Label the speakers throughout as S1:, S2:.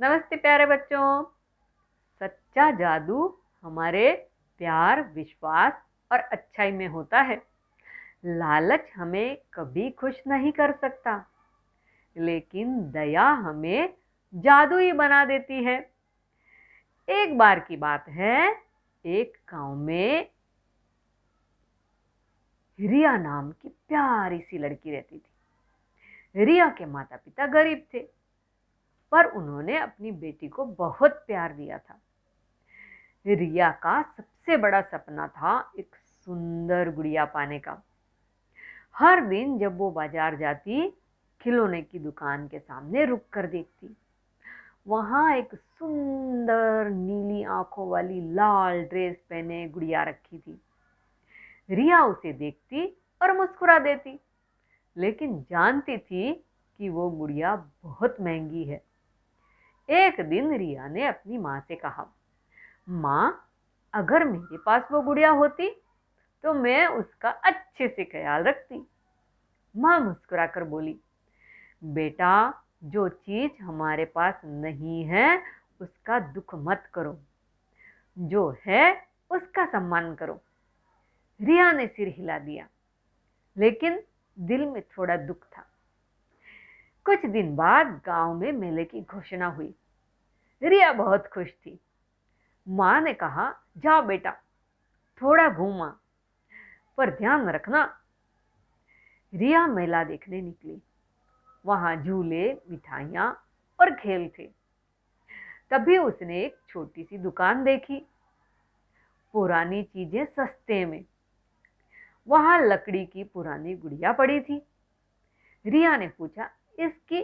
S1: नमस्ते प्यारे बच्चों। सच्चा जादू हमारे प्यार, विश्वास और अच्छाई में होता है। लालच हमें कभी खुश नहीं कर सकता, लेकिन दया हमें जादुई बना देती है। एक बार की बात है, एक गांव में रिया नाम की प्यारी सी लड़की रहती थी। रिया के माता पिता गरीब थे, पर उन्होंने अपनी बेटी को बहुत प्यार दिया था। रिया का सबसे बड़ा सपना था एक सुंदर गुड़िया पाने का। हर दिन जब वो बाजार जाती, खिलौने की दुकान के सामने रुक कर देखती। वहां एक सुंदर नीली आंखों वाली लाल ड्रेस पहने गुड़िया रखी थी। रिया उसे देखती और मुस्कुरा देती, लेकिन जानती थी कि वो गुड़िया बहुत महंगी है। एक दिन रिया ने अपनी माँ से कहा, माँ, अगर मेरे पास वो गुड़िया होती तो मैं उसका अच्छे से ख्याल रखती। माँ मुस्कुराकर बोली, बेटा, जो चीज हमारे पास नहीं है उसका दुख मत करो, जो है उसका सम्मान करो। रिया ने सिर हिला दिया, लेकिन दिल में थोड़ा दुख था। कुछ दिन बाद गांव में मेले की घोषणा हुई। रिया बहुत खुश थी। माँ ने कहा, जाओ बेटा, थोड़ा घूमा, पर ध्यान रखना। रिया मेला देखने निकली। वहां झूले, मिठाइयां और खेल थे। तभी उसने एक छोटी सी दुकान देखी, पुरानी चीजें सस्ते में। वहां लकड़ी की पुरानी गुड़िया पड़ी थी। रिया ने पूछा, इसकी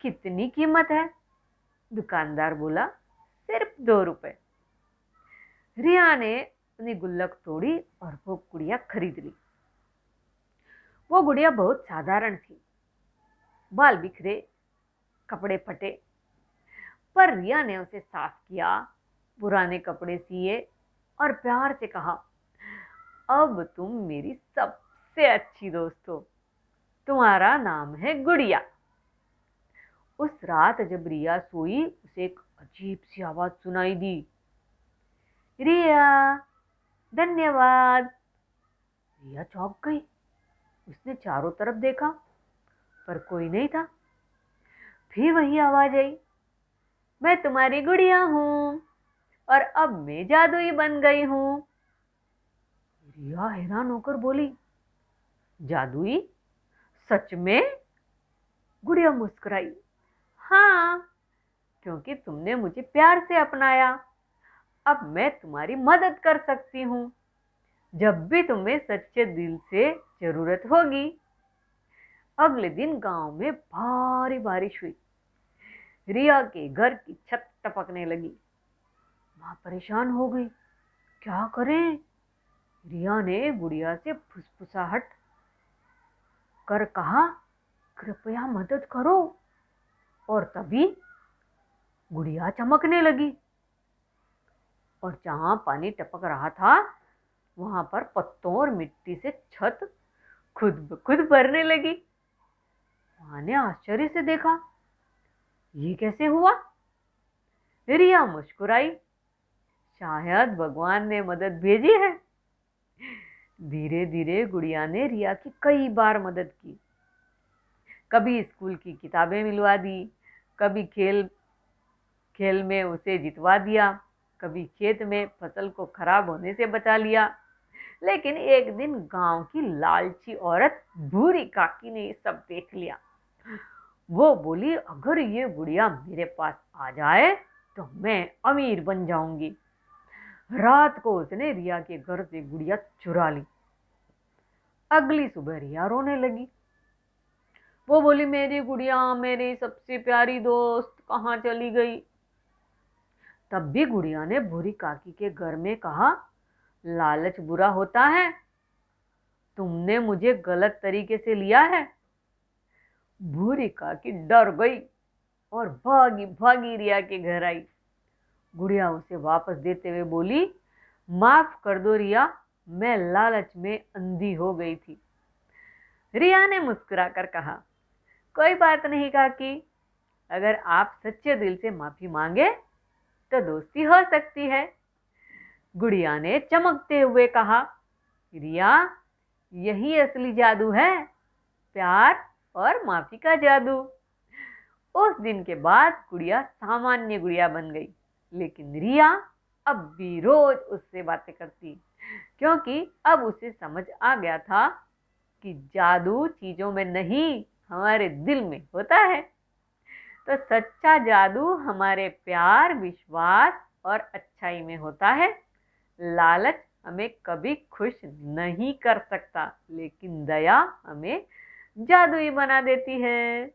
S1: कितनी कीमत है? दुकानदार बोला, सिर्फ 2 रुपए। रिया ने अपनी गुल्लक तोड़ी और वो गुड़िया खरीद ली। वो गुड़िया बहुत साधारण थी, बाल बिखरे, कपड़े फटे, पर रिया ने उसे साफ किया, पुराने कपड़े सिए और प्यार से कहा, अब तुम मेरी सबसे अच्छी दोस्त हो। तुम्हारा नाम है गुड़िया। उस रात जब रिया सोई, उसे एक अजीब सी आवाज सुनाई दी, रिया, धन्यवाद। रिया चौंक गई। उसने चारों तरफ देखा, पर कोई नहीं था। फिर वही आवाज आई, मैं तुम्हारी गुड़िया हूं और अब मैं जादुई बन गई हूं। रिया हैरान होकर बोली, जादुई? सच में? गुड़िया मुस्कुराई, हाँ, क्योंकि तुमने मुझे प्यार से अपनाया। अब मैं तुम्हारी मदद कर सकती हूँ, जब भी तुम्हें सच्चे दिल से जरूरत होगी। अगले दिन गांव में भारी बारिश हुई। रिया के घर की छत टपकने लगी। माँ परेशान हो गई, क्या करें? रिया ने गुड़िया से फुसफुसाहट कर कहा, कृपया मदद करो। और तभी गुड़िया चमकने लगी, और जहां पानी टपक रहा था, वहां पर पत्तों और मिट्टी से छत खुद ब खुद भरने लगी। माँ ने आश्चर्य से देखा, ये कैसे हुआ? रिया मुस्कुराई, शायद भगवान ने मदद भेजी है। धीरे धीरे गुड़िया ने रिया की कई बार मदद की। कभी स्कूल की किताबें मिलवा दी, कभी खेल खेल में उसे जितवा दिया, कभी खेत में फसल को खराब होने से बचा लिया। लेकिन एक दिन गांव की लालची औरत भूरी काकी ने ये सब देख लिया। वो बोली, अगर ये गुड़िया मेरे पास आ जाए तो मैं अमीर बन जाऊंगी। रात को उसने रिया के घर से गुड़िया चुरा ली। अगली सुबह रिया रोने लगी। वो बोली, मेरी गुड़िया, मेरी सबसे प्यारी दोस्त कहाँ चली गई? तब भी गुड़िया ने भूरी काकी के घर में कहा, लालच बुरा होता है, तुमने मुझे गलत तरीके से लिया है। भूरी काकी डर गई और भागी भागी रिया के घर आई। गुड़िया उसे वापस देते हुए बोली, माफ कर दो रिया, मैं लालच में अंधी हो गई थी। रिया ने मुस्कुराकर कहा, कोई बात नहीं काकी, अगर आप सच्चे दिल से माफी मांगे तो दोस्ती हो सकती है। गुड़िया ने चमकते हुए कहा, रिया, यही असली जादू है, प्यार और माफी का जादू। उस दिन के बाद गुड़िया सामान्य गुड़िया बन गई, लेकिन रिया अब भी रोज उससे बातें करती, क्योंकि अब उसे समझ आ गया था कि जादू चीजों में नहीं, हमारे दिल में होता है। तो सच्चा जादू हमारे प्यार, विश्वास और अच्छाई में होता है। लालच हमें कभी खुश नहीं कर सकता, लेकिन दया हमें जादुई बना देती है।